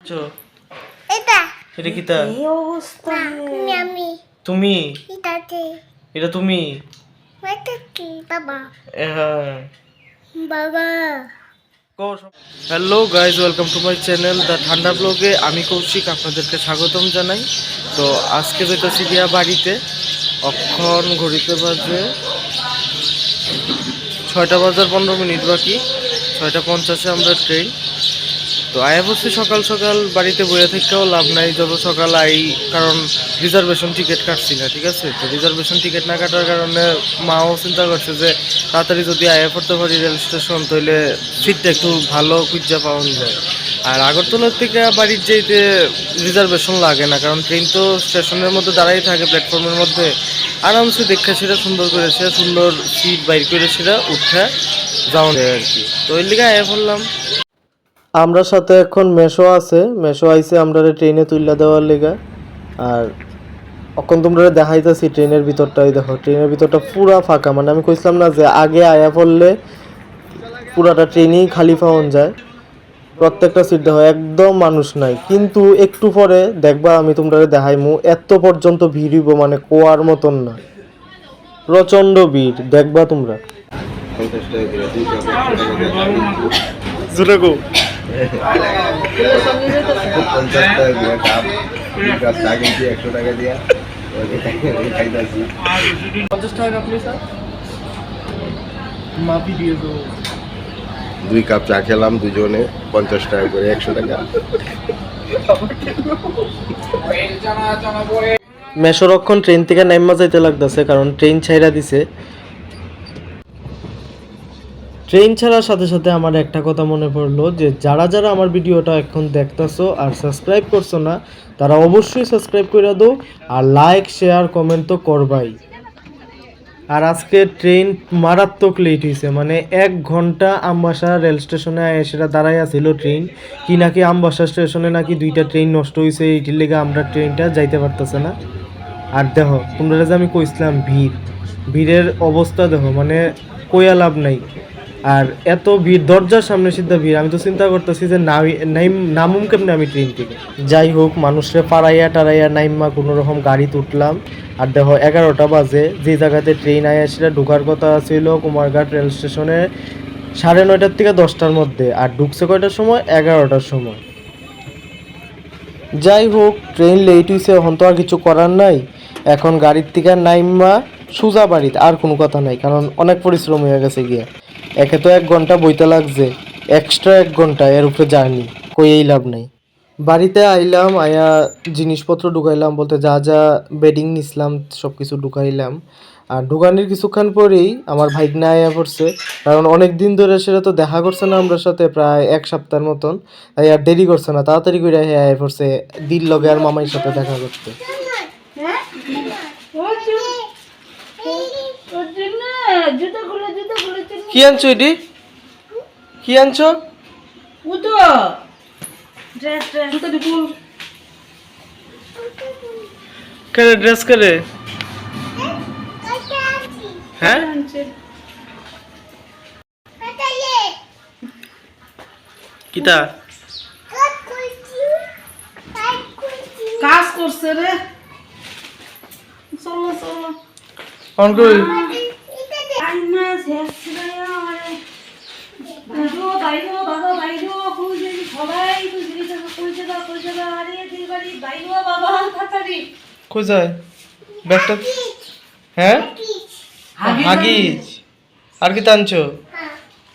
আছো এটা এটা কিটা এই অবস্থা আমি তুমি এটা তুমি এটা কি বাবা হ্যাঁ বাবা hello guys, welcome to my channel the ঠান্ডা ব্লগে। আমি কৌশিক, আপনাদেরকে স্বাগতম জানাই। তো আজকে যেতেছি গিয়া বাড়িতে, অক্ষণ ঘড়িতে বাজে 6টা বাজার 15 মিনিট বাকি। 6:50-এ আমরা ট্রেন। তো আয়া বসছি সকাল সকাল, বাড়িতে বইয়ে থেকেও লাভ নাই, যত সকাল আই, কারণ রিজার্ভেশন টিকিট কাটছি না, ঠিক আছে। তো রিজার্ভেশন টিকিট না কাটার কারণে মাও চিন্তা করছে যে তাড়াতাড়ি যদি আয়া পড়তে পারি রেল স্টেশন, তাহলে সিটটা একটু ভালো খুঁজে পাওয়া যায়। আর আগরতলার থেকে বাড়ির যেতে রিজার্ভেশন লাগে না, কারণ ট্রেন তো স্টেশনের মধ্যে দাঁড়াই থাকে, প্ল্যাটফর্মের মধ্যে আরামসে দেখা সেটা সুন্দর করে সেটা সুন্দর সিট বাইর করে সেটা উঠে যাওয়া যায় আর কি। তো ওই লিগে আয়া পড়লাম। আমরা সাথে এখন মেশো আছে, মেশো আইসে আমরা ট্রেনে তুইলা দেওয়ার লেগা। আর এখন তোমরা দেখাইতেছি ট্রেনের ভিতরটাই দেখো, ট্রেনের ভিতরটা পুরা ফাঁকা। মানে আমি কইছিলাম না যে আগে আয়া পড়লে পুরাটা ট্রেনেই খালি পাওয়া যায়, প্রত্যেকটা সিট দেখো একদম মানুষ নাই। কিন্তু একটু পরে দেখবা আমি তোমরা দেখাইমু, এত পর্যন্ত ভিড় হইব মানে কোয়ার মতন না, প্রচন্ড ভিড় দেখবা তোমরা। দুই কাপ চা খেলাম দুজনে, 50 টাকা করে, 100 টাকা। মেশোরক্ষণ ট্রেন থেকে নাইমা যাইতে লাগতেছে, কারণ ট্রেন ছাইরা দিছে। ট্রেন ছাড়ার সাথে সাথে আমার একটা কথা মনে পড়লো, যে যারা যারা আমার ভিডিওটা এখন দেখতেছো আর সাবস্ক্রাইব করছো না, তারা অবশ্যই সাবস্ক্রাইব করে দাও, আর লাইক শেয়ার কমেন্ট তো করবাই। আর আজকে ট্রেন মারাত্মক লেট হয়েছে, মানে 1 ঘন্টা আমবাসা রেল স্টেশনে সেটা দাঁড়াই আছিল ট্রেন, কি নাকি আমবাসা স্টেশনে নাকি 2টা ট্রেন নষ্ট হয়েছে, এইটির লেগে আমরা ট্রেনটা যাইতে পারতেছে না। আর দেখো তোমরা যে আমি কইছিলাম ভিড়ের অবস্থা দেখো, মানে কইয়া লাভ নাই। আর এত ভিড়, দরজার সামনে সিদ্ধা ভিড়, আমি তো চিন্তা করতেছি যে নামুম কেমনে আমি ট্রেন থেকে। যাই হোক, মানুষরে পাড়াইয়া টারাইয়া নাইমা কোনো রকম গাড়িতে উঠলাম। আর দেখো 11টা বাজে, যে জায়গাতে ট্রেন আয়া সেটা ঢোকার কথা ছিল কুমারঘাট রেল স্টেশনে 9:30 থেকে 10টার মধ্যে, আর ঢুকছে কয়টার সময়, 11টার সময়। যাই হোক, ট্রেন লেট হয়েছে, এখন তো আর কিছু করার নাই। এখন গাড়ির থেকে নাইমা সোজা বাড়িতে, আর কোনো কথা নাই, কারণ অনেক পরিশ্রম হয়ে গেছে গিয়া। একে তো 1 ঘন্টা বইতে লাগছে, এক্সট্রা 1 ঘন্টা এর উপরে জার্নি, কইয়েই লাভ নাই। বাড়িতে আইলাম, আয়া জিনিসপত্র ঢুকাইলাম, বলতে যা যা বেডিং নিছিলাম সব কিছু ঢুকাইলাম। আর ঢুকানির কিছুক্ষণ পরেই আমার ভাইগনা আয়া পড়ছে, কারণ অনেক দিন ধরে সেটা তো দেখা করছে না আমার সাথে, প্রায় 1 সপ্তাহের মতন। তাই আর দেরি করছে না, তাড়াতাড়ি করে আয়া পড়ছে দিল লগে আর মামাইর সাথে দেখা করতে। কি আনছো এটি, কি আনছো? কেরে ড্রেস করে? হ্যাঁ কিতা কাজ করছে রে, চলো চলো অন কই। কই যায় ব্যাগটা? হ্যাঁ হাগিজ। আর কি টানছো?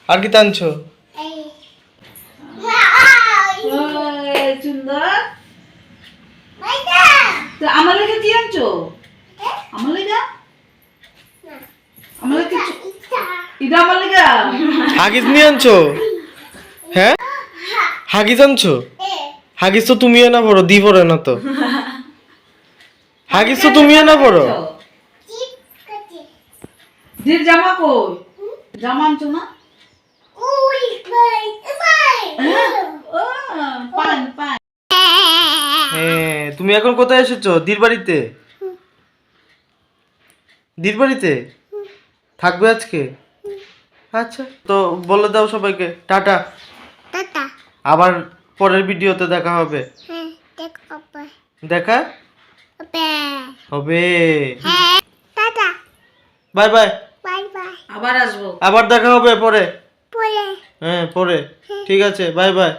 আর কি টানছো? আমার লেগে কি আনছো? আমার লেগে আমার লেগে এটা আমার লেগে হাগিজ নিয়ে আনছো? হ্যাঁ হাগিজ আনছো? হাগিজ তো তুমিও না পড়ো, দি পড়ে না তো। হাগিজ তো তুমিও না পড়ো। দির জামা কই? জামা আনছো না? পান পান। হ্যাঁ, তুমি এখন কোথায় এসেছো? দির বাড়িতে? দির বাড়িতে থাকবে আজকে? আচ্ছা, তো বলে দাও সবাইকে টাটা। আবার পরের ভিডিওতে দেখা হবে। হ্যাঁ দেখো দেখা হবে হবে। হ্যাঁ tata bye bye. Bye bye আবার আসবো। আবার দেখা হবে পরে। পরে হ্যাঁ পরে। ঠিক আছে, বাই বাই।